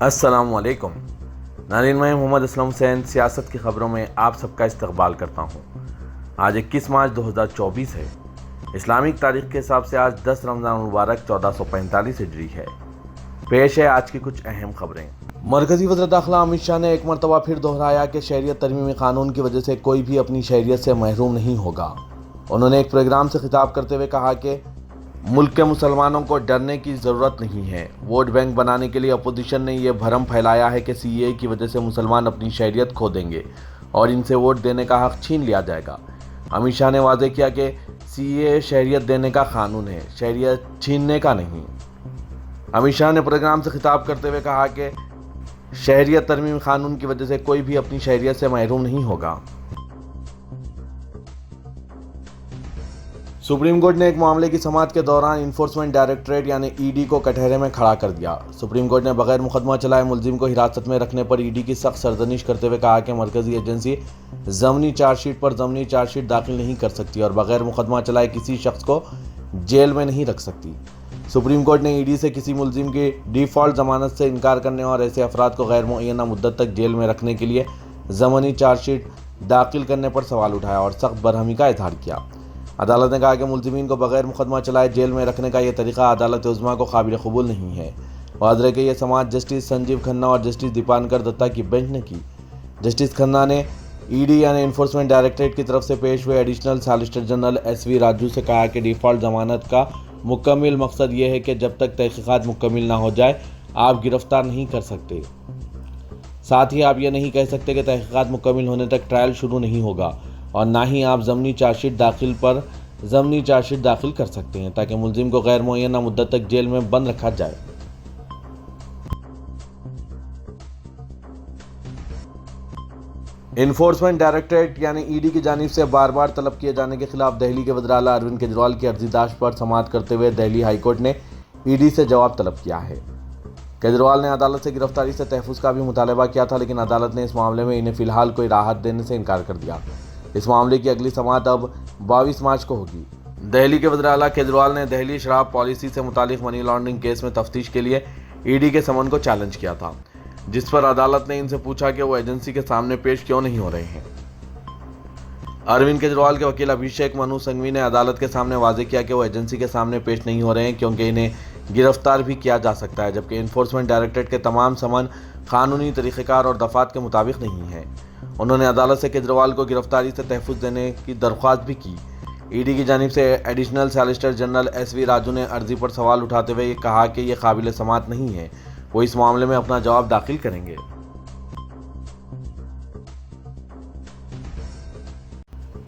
अस्सलामुअलैकुम नाज़रीन, मैं मोहम्मद असलम हुसैन सियासत की ख़बरों में आप सबका इस्तकबाल करता हूँ। आज 21 मार्च 2024 है। इस्लामिक तारीख़ के हिसाब से आज 10 रमज़ान मुबारक 1445 हिजरी है। पेश है आज की कुछ अहम खबरें। मरकज़ी वज़ीर दाखिला अमित शाह ने एक मरतबा फिर दोहराया कि शहरियत तरमीमी क़ानून की वजह से कोई भी अपनी शहरियत से महरूम नहीं होगा। उन्होंने एक प्रोग्राम से खिताब करते हुए कहा कि मुल्क के मुसलमानों को डरने की ज़रूरत नहीं है। वोट बैंक बनाने के लिए अपोजिशन ने यह भरम फैलाया है कि सीएए की वजह से मुसलमान अपनी शहरियत खो देंगे और इनसे वोट देने का हक़ छीन लिया जाएगा। अमित शाह ने वाज़ेह किया कि सीएए शहरियत देने का कानून है, शहरियत छीनने का नहीं। अमित शाह ने प्रोग्राम से खिताब करते हुए कहा कि शहरियत तरमीम कानून की वजह से कोई भी अपनी शहरियत से महरूम नहीं होगा। सुप्रीम कोर्ट ने एक मामले की समाअत के दौरान इन्फोर्समेंट डायरेक्टरेट यानी ईडी को कटहरे में खड़ा कर दिया। सुप्रीम कोर्ट ने बगैर मुकदमा चलाए मुलजिम को हिरासत में रखने पर ईडी की सख्त सरजनिश करते हुए कहा कि मरकजी एजेंसी ज़मनी चार्जशीट पर ज़मनी चार्जशीट दाखिल नहीं कर सकती और बगैर मुकदमा चलाए किसी शख्स को जेल में नहीं रख सकती। सुप्रीम कोर्ट ने ईडी से किसी मुलजिम की डिफ़ॉल्ट ज़मानत से इनकार करने और ऐसे अफराद को गैर मुअय्यना मुद्दत तक जेल में रखने के लिए ज़मनी चार्जशीट दाखिल करने पर सवाल उठाया और सख्त बरहमी का इज़हार किया। अदालत ने कहा कि मुलजिमीन को बगैर मुकदमा चलाए जेल में रखने का यह तरीका अदालत उज़्मा को काबिल कबूल नहीं है। वाज़ेह कि यह समाअत जस्टिस संजीव खन्ना और जस्टिस दीपांकर दत्ता की बेंच ने की। जस्टिस खन्ना ने ईडी यानी इन्फोर्समेंट डायरेक्टरेट की तरफ से पेश हुए additional solicitor general SV Raju से कहा कि डिफ़ॉल्ट ज़मानत का मुकम्मल मकसद यह है कि जब तक तहक़ीक़ात मुकम्मल ना हो जाए आप गिरफ्तार नहीं कर सकते। साथ ही आप यह नहीं कह सकते कि तहक़ीक़ात मुकम्मल होने तक ट्रायल शुरू नहीं होगा और ना ही आप ज़मनी चार्जशीट दाखिल कर सकते हैं ताकि मुलजिम को गैर मुअय्यना मुद्दत तक जेल में बंद रखा जाए। इन्फोर्समेंट डायरेक्टरेट यानी ईडी की जानिब से बार बार तलब किए जाने के खिलाफ दिल्ली के वज़ीर आला अरविंद केजरीवाल की अर्जीदाश्त पर समाअत करते हुए दिल्ली हाई कोर्ट ने ईडी से जवाब तलब किया है। केजरीवाल ने अदालत से गिरफ्तारी से तहफ़्फ़ुज़ का भी मुतालबा किया था, लेकिन अदालत ने इस मामले में इन्हें फ़िलहाल कोई राहत देने से इनकार कर दिया। इस मामले की अगली समाअत अब 22 मार्च को होगी। दिल्ली के वज़ीर आला केजरीवाल ने दिल्ली शराब पॉलिसी से मुतालिक मनी लॉन्ड्रिंग केस में तफ्तीश के लिए ईडी के समन को चैलेंज किया था, जिस पर अदालत ने इनसे पूछा कि वो एजेंसी के सामने पेश क्यों नहीं हो रहे हैं। अरविंद केजरीवाल के वकील अभिषेक मनु संघवी ने अदालत के सामने वाज़ेह किया कि वो एजेंसी के सामने पेश नहीं हो रहे हैं क्योंकि इन्हें गिरफ्तार भी किया जा सकता है, जबकि इन्फोर्समेंट डायरेक्टरेट के तमाम समन कानूनी तरीक़ेकार और दफ़ात के मुताबिक नहीं है। उन्होंने अदालत से केजरीवाल को गिरफ्तारी से तहफ़्फ़ुज़ देने की दरख्वास्त भी की। ईडी की जानिब से additional solicitor general SV Raju ने अर्जी पर सवाल उठाते हुए कहा कि यह काबिल समाअत नहीं है, वो इस मामले में अपना जवाब दाखिल करेंगे।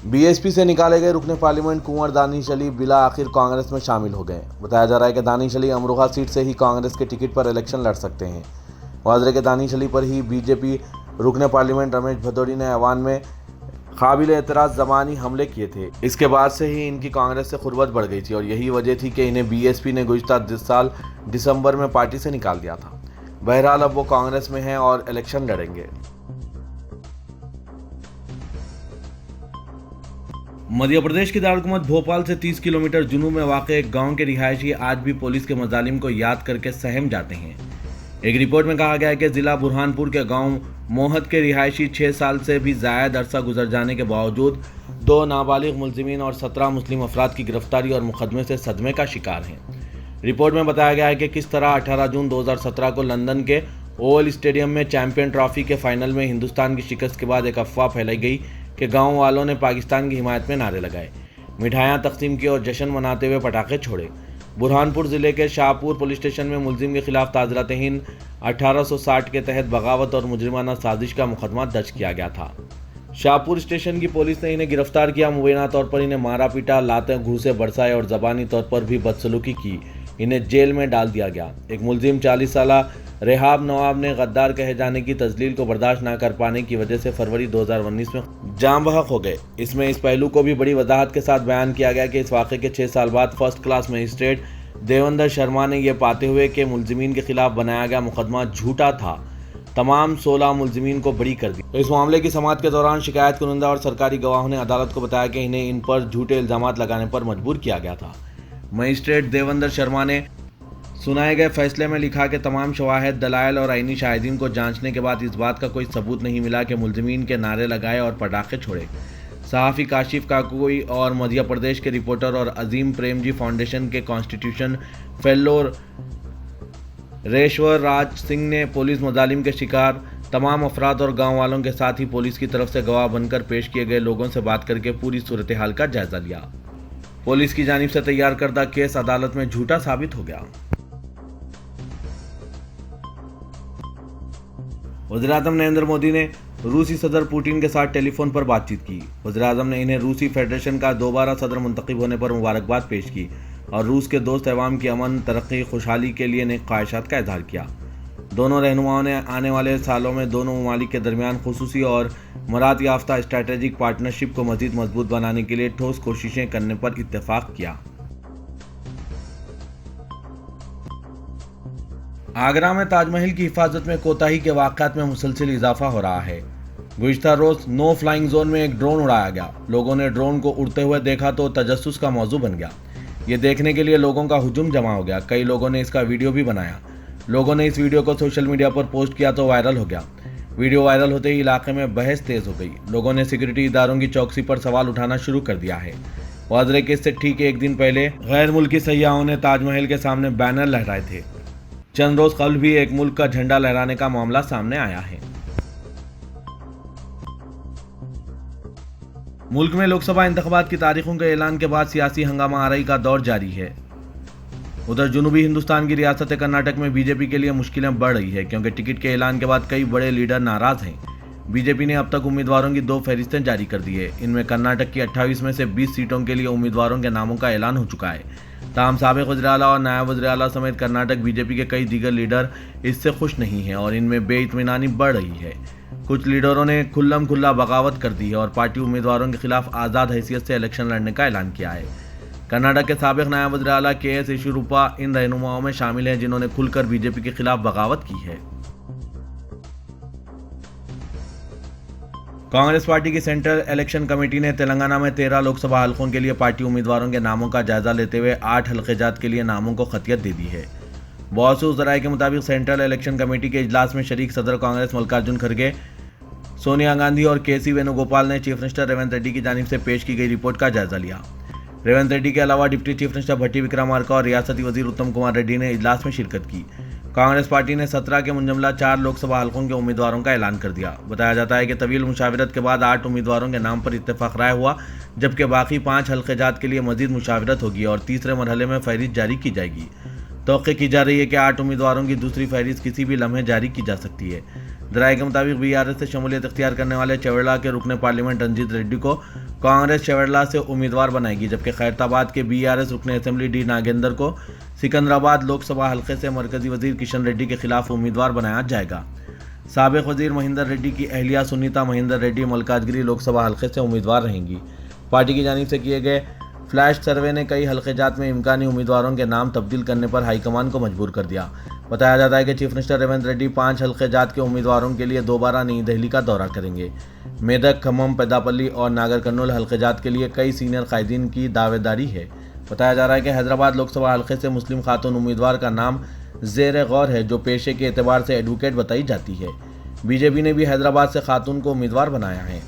बीएसपी से निकाले गए रुकने पार्लियामेंट कुंवर दानिश अली बिला आखिर कांग्रेस में शामिल हो गए। बताया जा रहा है कि दानिश अली अमरोहा सीट से ही कांग्रेस के टिकट पर इलेक्शन लड़ सकते हैं। वाज़ेह के दानिश अली पर ही बीजेपी रुकने पार्लियामेंट रमेश भदौड़ी ने ऐवान में काबिल एतराज़ ज़बानी हमले किए थे। इसके बाद से ही इनकी कांग्रेस से खुर्बत बढ़ गई थी और यही वजह थी कि इन्हें बीएसपी ने गुज़िश्ता साल दिसंबर में पार्टी से निकाल दिया था। बहरहाल अब वो कांग्रेस में हैं और इलेक्शन लड़ेंगे। मध्य प्रदेश की दारकूमत भोपाल से 30 किलोमीटर जुनूब में वाक़े एक गाँव के रिहायशी आज भी पुलिस के मज़ालिम को याद करके सहम जाते हैं। एक रिपोर्ट में कहा गया है कि ज़िला बुरहानपुर के गांव मोहत के रिहायशी 6 साल से भी ज़ायद अरसा गुजर जाने के बावजूद 2 नाबालिग मुलजिमीन और 17 मुस्लिम अफराद की गिरफ्तारी और मुकदमे से सदमे का शिकार हैं। रिपोर्ट में बताया गया है कि किस तरह 18 जून 2017 को लंदन के ओवल स्टेडियम में चैंपियन ट्रॉफी के फाइनल में हिंदुस्तान की शिकस्त के बाद एक अफवाह फैलाई गई कि गाँव वालों ने पाकिस्तान की हिमायत में नारे लगाए, मिठाइयाँ तकसीम की और जश्न मनाते हुए पटाखे छोड़े। बुरहानपुर ज़िले के शाहपुर पुलिस स्टेशन में मुलजिम के खिलाफ ताज़रात-ए-हिंद 1860 के तहत बगावत और मुजरिमाना साजिश का मुकदमा दर्ज किया गया था। शाहपुर स्टेशन की पुलिस ने इन्हें गिरफ्तार किया। मुबैना तौर पर इन्हें मारा पीटा, लातें घूंसे बरसाए और ज़बानी तौर पर भी बदसलूकी की। इन्हें जेल में डाल दिया गया। एक मुलजिम 40 साला रेहाब नवाब ने गद्दार कहे जाने की तजलील को बर्दाश्त न कर पाने की वजह से फरवरी 2019 में जाम बहक हो गए। इसमें इस पहलू को भी बड़ी वजाहत के साथ बयान किया गया कि इस वाक़े के 6 साल बाद first class magistrate Devendra Sharma ने यह पाते हुए कि मुलजिमीन के खिलाफ बनाया गया मुकदमा झूठा था, तमाम 16 मुलजिमीन को बरी कर दी। तो इस मामले की समाअत के दौरान शिकायत कुनिंदा और सरकारी गवाहों ने अदालत को बताया कि इन्हें इन पर झूठे इल्ज़ामात लगाने पर मजबूर किया गया था। मजिस्ट्रेट देवेंद्र शर्मा ने सुनाए गए फैसले में लिखा कि तमाम शवाहिद, दलाइल और आईनी शाहिदीन को जांचने के बाद इस बात का कोई सबूत नहीं मिला कि मुल्ज़िमीन के नारे लगाए और पटाखे छोड़े। सहाफ़ी काशिफ काकोई और मध्य प्रदेश के रिपोर्टर और अजीम प्रेमजी फाउंडेशन के कॉन्स्टिट्यूशन फेलो रेश्वर राज सिंह ने पुलिस मुजालिम के शिकार तमाम अफराद और गांव वालों के साथ ही पुलिस की तरफ से गवाह बनकर पेश किए गए लोगों से बात करके पूरी सूरत हाल का जायजा लिया। पुलिस की जानिब से तैयार करदा केस अदालत में झूठा साबित हो गया। वज़ीर-ए-आज़म नरेंद्र मोदी ने रूसी सदर पुतिन के साथ टेलीफोन पर बातचीत की। वज़ीर-ए-आज़म ने इन्हें रूसी फेडरेशन का दोबारा सदर मुंतखब होने पर मुबारकबाद पेश की और रूस के दोस्त अवाम की अमन, तरक्की, खुशहाली के लिए नेक ख्वाहिशात का इजहार किया। दोनों रहनुमाओं ने आने वाले सालों में दोनों ममालिक के दरमियान खुसूसी और मराद याफ्ता स्ट्रैटेजिक पार्टनरशिप को मज़ीद मजबूत बनाने के लिए ठोस कोशिशें करने पर इत्तेफाक किया। आगरा में ताजमहल की हिफाजत में कोताही के वाक़यात में मुसलसल इजाफा हो रहा है। गुज़िश्ता रोज़ नो फ्लाइंग जोन में एक ड्रोन उड़ाया गया। लोगों ने ड्रोन को उड़ते हुए देखा तो तजस्सुस का मौजू बन गया। ये देखने के लिए लोगों का हुजूम जमा हो गया। कई लोगों ने इसका वीडियो भी बनाया। लोगों ने इस वीडियो को सोशल मीडिया पर पोस्ट किया तो वायरल हो गया। वीडियो वायरल होते ही इलाके में बहस तेज हो गई। लोगों ने सिक्योरिटी इदारों की चौकसी पर सवाल उठाना शुरू कर दिया है। वाज़ेह के इससे ठीक एक दिन पहले गैर मुल्की सयाहों ने ताजमहल के सामने बैनर लहराए थे। चंद रोज कबल भी एक मुल्क का झंडा लहराने का मामला सामने आया है। मुल्क में लोकसभा इंतखाबात की तारीखों के ऐलान के बाद सियासी हंगामा आराई का दौर जारी है। उधर जुनूबी हिंदुस्तान की रियासत कर्नाटक में बीजेपी के लिए मुश्किलें बढ़ रही है क्योंकि टिकट के ऐलान के बाद कई बड़े लीडर नाराज हैं। बीजेपी ने अब तक उम्मीदवारों की 2 फहरिस्तें जारी कर दी है। इनमें कर्नाटक की 28 में से 20 सीटों के लिए उम्मीदवारों के नामों का ऐलान हो चुका है। ताहम साबिक़ वज़ीर आला और नायब वज़ीर आला समेत कर्नाटक बीजेपी के कई दीगर लीडर इससे खुश नहीं हैं और इनमें बेइत्मीनानी बढ़ रही है। कुछ लीडरों ने खुल्लम खुल्ला बगावत कर दी है और पार्टी उम्मीदवारों के खिलाफ आज़ाद हैसियत से इलेक्शन लड़ने का ऐलान किया है। कर्नाटक के साबिक़ नायब वज़ीर आला के.एस. येचुरप्पा इन रहनुमाओं में शामिल हैं जिन्होंने खुलकर बीजेपी के खिलाफ बगावत की है। कांग्रेस पार्टी की सेंट्रल इलेक्शन कमेटी ने तेलंगाना में 13 लोकसभा हलकों के लिए पार्टी उम्मीदवारों के नामों का जायजा लेते हुए 8 हल्क़े-जात के लिए नामों को खतियत दे दी है। बहुत ज़राए के मुताबिक सेंट्रल इलेक्शन कमेटी के इजलास में शरीक सदर कांग्रेस मल्लिकार्जुन खड़गे, सोनिया गांधी और के.सी. वेणुगोपाल ने चीफ मिनिस्टर रेवंत रेड्डी की जानिब से पेश की गई रिपोर्ट का जायजा लिया। रेवंत रेड्डी के अलावा डिप्टी चीफ मिनिस्टर भट्टी विक्रमार्का और रियासती वजीर उत्तम कुमार रेड्डी ने इजलास में शिरकत की। कांग्रेस पार्टी ने 17 के मुंजमला 4 लोकसभा हलकों के उम्मीदवारों का ऐलान कर दिया। बताया जाता है कि तवील मुशावरत के बाद 8 उम्मीदवारों के नाम पर इत्तेफाक राय हुआ, जबकि बाकी 5 हल्क़े-जात के लिए मजीद मुशावरत होगी और तीसरे मरहले में फहरिस्त जारी की जाएगी। तौक़ी की जा रही है कि 8 उम्मीदवारों की दूसरी फहरिस्त किसी भी लम्हे जारी की जा सकती है। ज़राए के मुताबिक बीआरएस से शमूलियत इख्तियार करने वाले चवेड़ला के रुकने पार्लियामेंट रंजीत रेड्डी को कांग्रेस चवेड़ला से उम्मीदवार बनाएगी, जबकि खैरताबाद के बीआरएस रुकने असेंबली डी नागेंद्र को सिकंदराबाद लोकसभा हल्के से मरकजी वजीर किशन रेड्डी के खिलाफ उम्मीदवार बनाया जाएगा। साबिक़ वजीर महिंदर रेड्डी की अहलिया सुनीता महिंदर रेड्डी मल्काजगिरी लोकसभा हल्के से उम्मीदवार रहेंगी। पार्टी की जानिब से किए गए फ्लैश सर्वे ने कई हल्क़े-जात में इम्कानी उम्मीदवारों के नाम तब्दील करने पर हाईकमान को मजबूर कर दिया। बताया जाता है कि चीफ मिनिस्टर रेवंत रेड्डी 5 हल्क़े-जात के उम्मीदवारों के लिए दोबारा नई दिल्ली का दौरा करेंगे। मेदक, खम्मम, पेदापल्ली और नागर कर्नूल हल्क़े-जात के लिए कई सीनियर कायदीन की दावेदारी है। बताया जा रहा है कि हैदराबाद लोकसभा हल्के से मुस्लिम खातून उम्मीदवार का नाम ज़ेर गौर है, जो पेशे के एतबार से एडवोकेट बताई जाती है। बीजेपी ने भी हैदराबाद से खातून को उम्मीदवार बनाया है।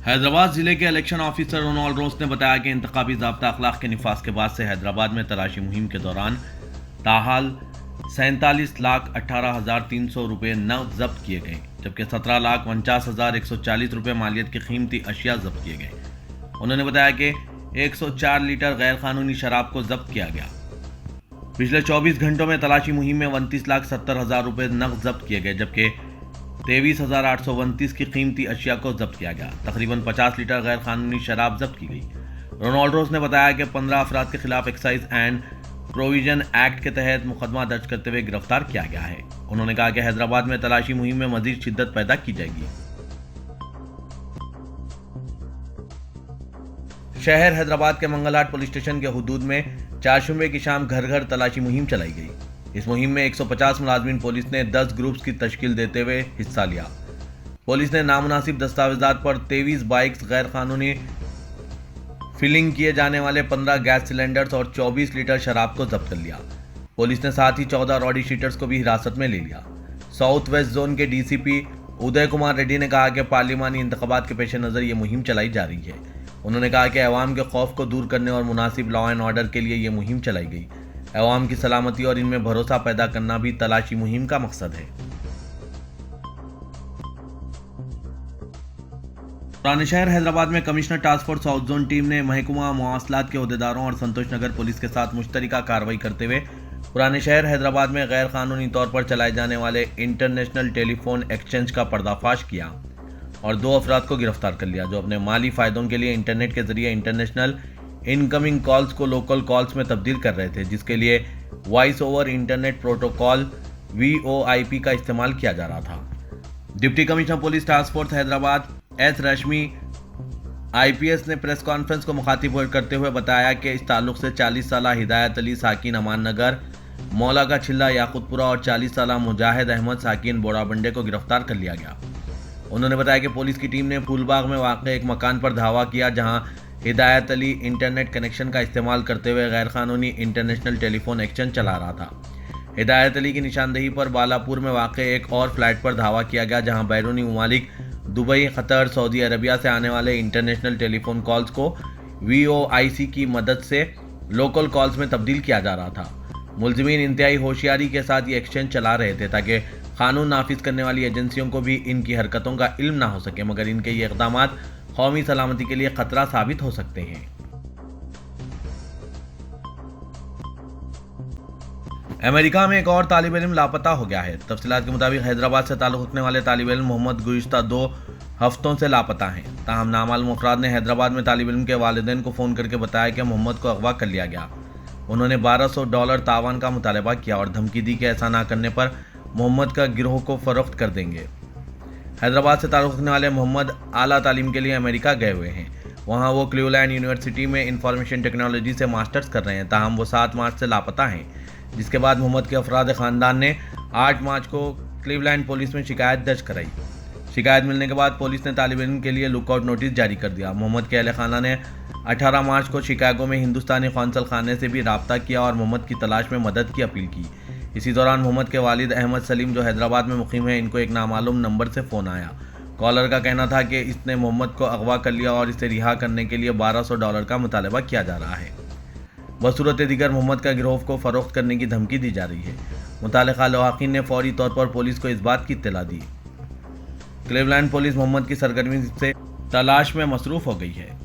हैदराबाद जिले के इलेक्शन ऑफिसर रोनाल्ड रोस ने बताया कि इंतखाबी ज़ाब्ता अखलाक के निफाज के बाद से हैदराबाद में तलाशी मुहिम के दौरान ताहाल 47,18,300 रुपये नकद जब्त किए गए, जबकि 17,49,140 रुपये मालियत की कीमती अशिया जब्त किए गए। उन्होंने बताया कि 104 लीटर गैर कानूनी शराब को जब्त किया गया। पिछले 24 घंटों में तलाशी मुहिम में 29,70,000 रुपये नकद जब्त किए गए, जबकि 23,829 की कीमती अशिया को जब्त किया गया। तकरीबन 50 लीटर गैर कानूनी शराब जब्त की गई। रोनाल्ड रोस ने बताया कि 15 अफराद के खिलाफ एक्साइज एंड प्रोविजन एक्ट के तहत मुकदमा दर्ज करते हुए गिरफ्तार किया गया है। उन्होंने कहा कि हैदराबाद में तलाशी मुहिम में मजीद शिद्दत पैदा की जाएगी। शहर हैदराबाद के मंगलहाट पुलिस स्टेशन के हुदूद में चारशंबे की शाम घर घर तलाशी मुहिम चलाई गई। इस मुहिम में 150 मुलाजमीन पुलिस ने 10 ग्रुप्स की तश्कील देते हुए हिस्सा लिया। पुलिस ने नामुनासिब दस्तावेजात पर 23 बाइक्स, गैर कानूनी फिलिंग किए जाने वाले 15 गैस सिलेंडर्स और 24 लीटर शराब को जब्त कर लिया। पुलिस ने साथ ही 14 रॉडी शीटर्स को भी हिरासत में ले लिया। साउथ वेस्ट जोन के डीसीपी उदय कुमार रेड्डी ने कहा कि पार्लिमानी इंतखाबात के पेश नज़र ये मुहिम चलाई जा रही है। उन्होंने कहा कि अवाम के खौफ को दूर करने और मुनासिब लॉ एंड ऑर्डर के लिए ये मुहिम चलाई गई। अवाम की सलामती और इनमें भरोसा पैदा करना भी तलाशी मुहिम का मकसद है। पुराने शहर हैदराबाद में commissioner task force south zone team ने महकमा मवासलात के अहदेदारों और संतोष नगर पुलिस के साथ मुश्तरका कार्रवाई करते हुए पुराने शहर हैदराबाद में गैर कानूनी तौर पर चलाए जाने वाले इंटरनेशनल टेलीफोन एक्सचेंज का पर्दाफाश किया और 2 अफराद को गिरफ्तार कर लिया, जो अपने माली फायदों के लिए इंटरनेट के जरिए इंटरनेशनल इनकमिंग कॉल्स को लोकल कॉल्स में तब्दील कर रहे थे, जिसके लिए voice over internet protocol VoIP का इस्तेमाल किया जा रहा था। Deputy commissioner police task force Hyderabad S Rashmi IPS ने प्रेस कॉन्फ्रेंस को मुखातिब करते हुए बताया कि इस ताल्लुक से 40 साल हिदायत अली साकिन अमान नगर, मौला का छिल्ला याकुतपुरा और 40 साल मुजाहिद अहमद साकिन बोड़ाबंडे को गिरफ्तार कर लिया गया। उन्होंने बताया कि पुलिस की टीम ने फूलबाग में वाक़े एक मकान पर धावा किया, जहां हिदायत अली इंटरनेट कनेक्शन का इस्तेमाल करते हुए गैर कानूनी इंटरनेशनल टेलीफोन एक्सचेंज चला रहा था। हिदायत अली की निशानदेही पर बालापुर में वाक़े एक और फ्लैट पर धावा किया गया, जहां बैरूनी ममालिक दुबई, कतर, सऊदी अरबिया से आने वाले इंटरनेशनल टेलीफोन कॉल्स को VoIC की मदद से लोकल कॉल्स में तब्दील किया जा रहा था। मुलजिमीन इंतहाई होशियारी के साथ ये एक्सचेंज चला रहे थे ताकि कानून नाफिज करने वाली एजेंसियों को भी इनकी हरकतों का इल्म ना हो सके, मगर इनके ये इक़दाम कौमी सलामती के लिए खतरा साबित हो सकते हैं। अमेरिका में एक और तालिब इल्म लापता हो गया है। तफसीलात के मुताबिक हैदराबाद से ताल्लुक़ रखने वाले तालिब इल्म मोहम्मद गुज़िश्ता 2 हफ्तों से लापता हैं। ताहम नामालूम अफराद ने हैदराबाद में तालिब इल्म के वालिदैन को फ़ोन करके बताया कि मोहम्मद को अगवा कर लिया गया। उन्होंने $1200 तावान का मुतालबा किया और धमकी दी कि ऐसा ना करने पर मोहम्मद का गिरोह को फ़रोख्त कर देंगे। हैदराबाद से ताल्लुक़ रखने वाले मोहम्मद आला तालीम के लिए अमेरिका गए हुए हैं। वहाँ वो क्लीवलैंड यूनिवर्सिटी में इंफॉर्मेशन टेक्नोलॉजी से मास्टर्स कर रहे हैं। ताहम वो 7 मार्च से लापता हैं, जिसके बाद मोहम्मद के अफराद ख़ानदान ने 8 मार्च को क्लीवलैंड पुलिस में शिकायत दर्ज कराई। शिकायत मिलने के बाद पुलिस ने तालिब इल्म के लिए लुकआउट नोटिस जारी कर दिया। मोहम्मद के अहल खाना ने 18 मार्च को शिकागो में हिंदुस्तानी कौंसल खाने से भी रब्ता किया और मोहम्मद की तलाश में मदद की अपील की। इसी दौरान मोहम्मद के वालिद अहमद सलीम, जो हैदराबाद में मुकीम है, इनको एक नामालूम नंबर से फ़ोन आया। कॉलर का कहना था कि इसने मोहम्मद को अगवा कर लिया और इसे रिहा करने के लिए $1200 का मुतालबा किया जा रहा है। बसूरत दीगर मोहम्मद का गिरोह को फ़रोख्त करने की धमकी दी जा रही है। मुतालिका लवाकिन ने फौरी तौर पर पुलिस को इस बात की इत्तला दी। क्लीवलैंड पुलिस मोहम्मद की सरगर्मी से तलाश में मसरूफ़ हो गई है।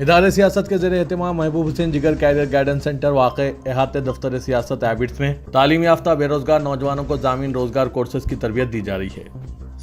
इदारे सियासत के ज़ेरे एहतमाम महबूब हुसैन जिगर कैरियर गाइडेंस सेंटर वाक़े अहाते दफ्तर सियासत हैबिट्स में तालीम याफ्ता बेरोजगार नौजवानों को ज़ामीन रोजगार कोर्सेज की तरबियत दी जा रही है।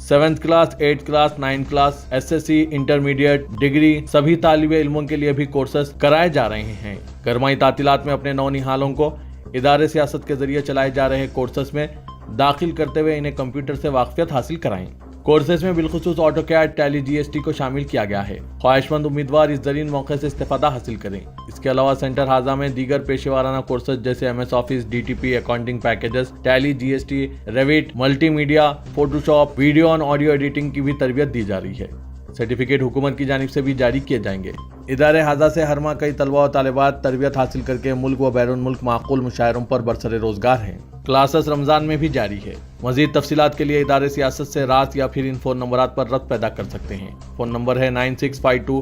7th class, 8th class, 9th class, SSC, intermediate, degree सभी तालिबे इल्मों के लिए भी कोर्सेज कराए जा रहे हैं। गरमाई तातीलात में अपने नौनिहालों को इदारे सियासत के जरिए चलाए जा रहे कोर्सेज में दाखिल करते हुए इन्हें कंप्यूटर से वाकफियत हासिल कराएं। कोर्सेज में बिलखुसूस ऑटोकैड, टैली, GST को शामिल किया गया है। ख्वाहिशमंद उम्मीदवार इस जरीन मौके से इस्तेफादा हासिल करें। इसके अलावा सेंटर हाजा में दीगर पेशेवाराना कोर्सेज जैसे MS office, DTP, accounting packages, tally, GST, Revit, multimedia, Photoshop, video और ऑडियो एडिटिंग की भी तरबियत दी जा रही है। सर्टिफिकेट हुकूमत की जानिब से भी जारी किए जाएंगे। इदारे हाजा से हर माह कई तलबा और तालिबात तरबियत हासिल करके मुल्क व बैरून मुल्क माकूल मुशायरों पर बरसरे रोजगार हैं। क्लासेस रमजान में भी जारी है। मजीद तफसीलात के लिए इदारे सियासत से रात या फिर इन फ़ोन नंबरात पर रब्त पैदा कर सकते हैं। फ़ोन नंबर है 9652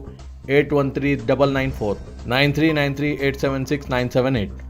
813 994 9393 876 978।